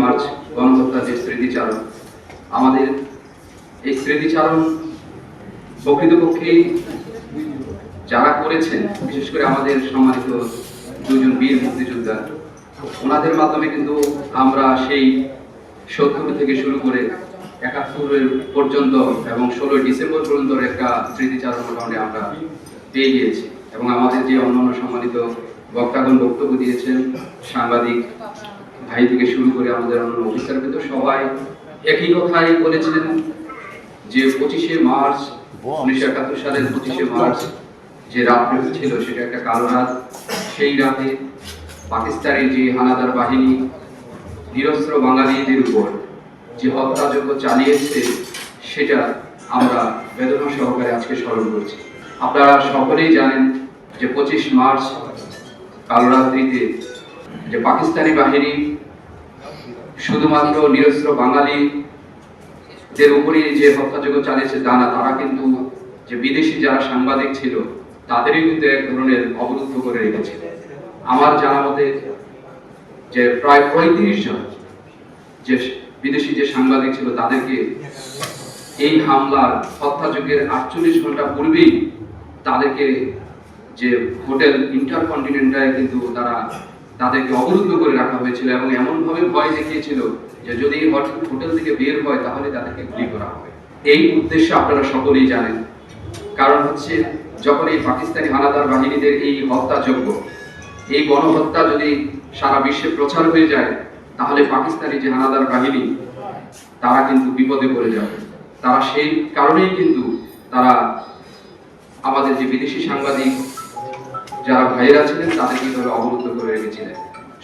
March গণহত্যার যে স্মৃতিচারণ, আমাদের এই স্মৃতিচারণ প্রকৃতপক্ষে যারা করেছেন, বিশেষ করে আমাদের সম্মানিত দুজন বীর মুক্তিযোদ্ধা, ওনাদের মাধ্যমে কিন্তু আমরা সেই ৭০ থেকে শুরু করে ৭১ পর্যন্ত এবং ১৬ ডিসেম্বর পর্যন্ত একটা স্মৃতিচারণ মোটামুটি আমরা পেয়ে গিয়েছি। এবং আমাদের যে অন্যান্য সম্মানিত বক্তাগণ বক্তব্য দিয়েছেন, সাংবাদিক ভাই থেকে শুরু করে আমাদের অন্যান্য অফিসার কিন্তু সবাই একই কথাই বলেছেন যে ২৫শে মার্চ ১৯৭১ সালের ২৫শে মার্চ যে রাত ছিল সেটা একটা কালো রাত। সেই রাতে পাকিস্তানের যে হানাদার বাহিনী নিরস্ত্র বাঙালিদের উপর যে হত্যাযজ্ঞ চালিয়েছে সেটা আমরা বেদনা সহকারে আজকে স্মরণ করছি। আপনারা সকলেই জানেন যে ২৫ মার্চ কালরাত্রিতে যে পাকিস্তানি বাহিনী শুধুমাত্র নিরস্ত্র বাঙালিদের উপরই যে হত্যাযজ্ঞ চালিয়েছে তা না, তারা কিন্তু যে বিদেশি যারা সাংবাদিক ছিল তাদেরই কিন্তু এক ধরনের অবরুদ্ধ করে রেখেছে। আমার জানা মতে যে প্রায় ৩৫ জন যে বিদেশি যে সাংবাদিক ছিল তাদেরকে এই হামলার হত্যাযজ্ঞের ৪৮ ঘন্টা পূর্বেই তাদেরকে যে হোটেল ইন্টারকন্টিনেন্টালে কিন্তু তাদেরকে অবরুদ্ধ করে রাখা হয়েছিল এবং এমনভাবে ভয় দেখিয়েছিল যে যদি হোটেল থেকে বের হয় তাহলে তাদেরকে গুলি করা হবে। এই উদ্দেশ্য আপনারা সকলেই জানেন। কারণ হচ্ছে যখন এই পাকিস্তানি হানাদার বাহিনীদের এই হত্যাযজ্ঞ, এই গণহত্যা যদি সারা বিশ্বে প্রচার হয়ে যায় তাহলে পাকিস্তানি যে হানাদার বাহিনী তারা কিন্তু বিপদে পড়ে যাবে। তারা সেই কারণেই কিন্তু তারা আমাদের যে বিদেশি সাংবাদিক যারা ভাইয়েরা ছিলেন তাদেরকে এইভাবে অবরুদ্ধ করে রেখেছিলেন।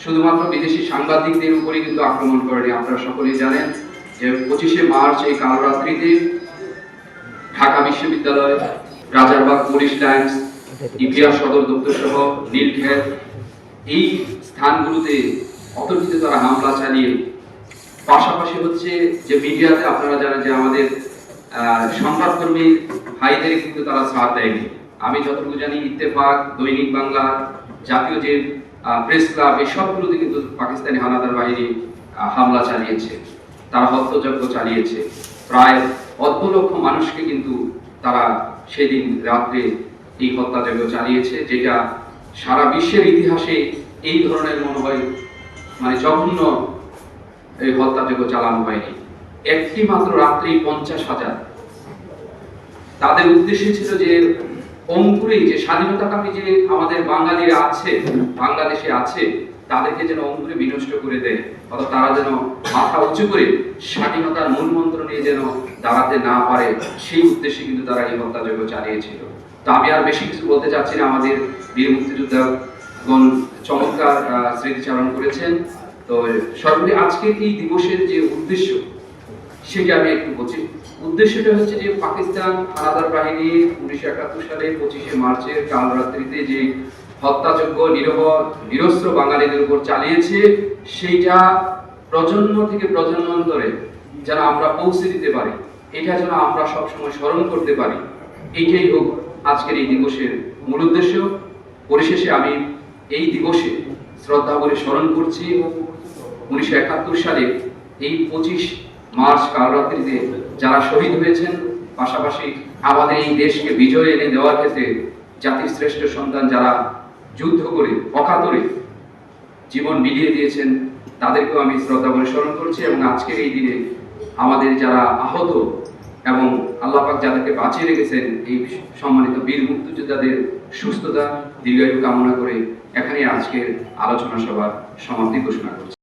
শুধুমাত্র বিদেশি সাংবাদিকদের উপরই কিন্তু আক্রমণ করেনি। আপনারা সকলেই জানেন যে ২৫শে মার্চ এই কালরাত্রিতে ঢাকা বিশ্ববিদ্যালয়, রাজারবাগ পুলিশ লাইন্স, ইপিআর সদর দপ্তর সহ নীলক্ষেত এই স্থানগুলোতে অতর্কিত তারা হামলা চালিয়ে পাশাপাশি হচ্ছে যে মিডিয়াতে আপনারা জানেন যে আমাদের সংবাদকর্মী ভাইদের কিন্তু তারা ছাড় দেয়নি। আমি যতটুকু জানি ইত্তেফাক, দৈনিক বাংলা, জাতীয় যে প্রেস ক্লাব এই সবগুলোতে কিন্তু পাকিস্তানি হানাদার বাহিনী হামলা চালিয়েছে, তারা হত্যাযজ্ঞ চালিয়েছে। প্রায় অর্ধ লক্ষ মানুষকে কিন্তু তারা সেদিন রাত্রে এই হত্যাযজ্ঞ চালিয়েছে, যেটা সারা বিশ্বের ইতিহাসে এই ধরনের মনে হয় মানে জঘন্য এই হত্যাযজ্ঞ চালানো হয়নি। একটি মাত্র রাত্রেই ৫০,০০০। তাদের উদ্দেশ্য ছিল যে অঙ্কুরেই যে স্বাধীনতাকামী যে আমাদের বাঙালিরা আছে, বাংলাদেশে আছে, তাদেরকে যেন অঙ্কুরে বিনষ্ট করে দেয়, অর্থাৎ তারা যেন মাথা উঁচু করে স্বাধীনতার মূল মন্ত্র নিয়ে যেন দাঁড়াতে না পারে, সেই উদ্দেশ্যে কিন্তু তারা এই হত্যাযজ্ঞ চালিয়েছিল। তো আমি আর বেশি কিছু বলতে চাচ্ছি না। আমাদের বীর মুক্তিযোদ্ধাগণ চমৎকার স্মৃতিচারণ করেছেন। তো সর্বোপরি আজকের এই দিবসের যে উদ্দেশ্য সেটা আমি একটু বলছি। উদ্দেশ্যটা হচ্ছে যে পাকিস্তান হানাদার বাহিনী ১৯৭১ সালে ২৫শে মার্চের কালরাত্রিতে যে হত্যাযজ্ঞ নিরস্ত্র বাঙালিদের উপর চালিয়েছে সেইটা প্রজন্ম থেকে প্রজন্মান্তরে যেন আমরা পৌঁছে দিতে পারি, এটা যেন আমরা সবসময় স্মরণ করতে পারি, এইটাই হোক আজকের এই দিবসের মূল উদ্দেশ্য। পরিশেষে আমি এই দিবসে শ্রদ্ধা করে স্মরণ করছি ১৯৭১ সালে এই ২৫ মার্চ কালরাত্রিতে যারা শহীদ হয়েছেন, পাশাপাশি আমাদের এই দেশকে বিজয় এনে দেওয়ার ক্ষেত্রে জাতির শ্রেষ্ঠ সন্তান যারা যুদ্ধ করে অকাতরে জীবন বিলিয়ে দিয়েছেন তাদেরকেও আমি শ্রদ্ধা করে স্মরণ করছি। এবং আজকের এই দিনে আমাদের যারা আহত এবং আল্লাহ পাক যাদেরকে বাঁচিয়ে রেখেছেন এই সম্মানিত বীর মুক্তিযোদ্ধাদের সুস্থতা দীর্ঘায়ু কামনা করে এখানে আজকের আলোচনা সভার সমাপ্তি ঘোষণা করছি।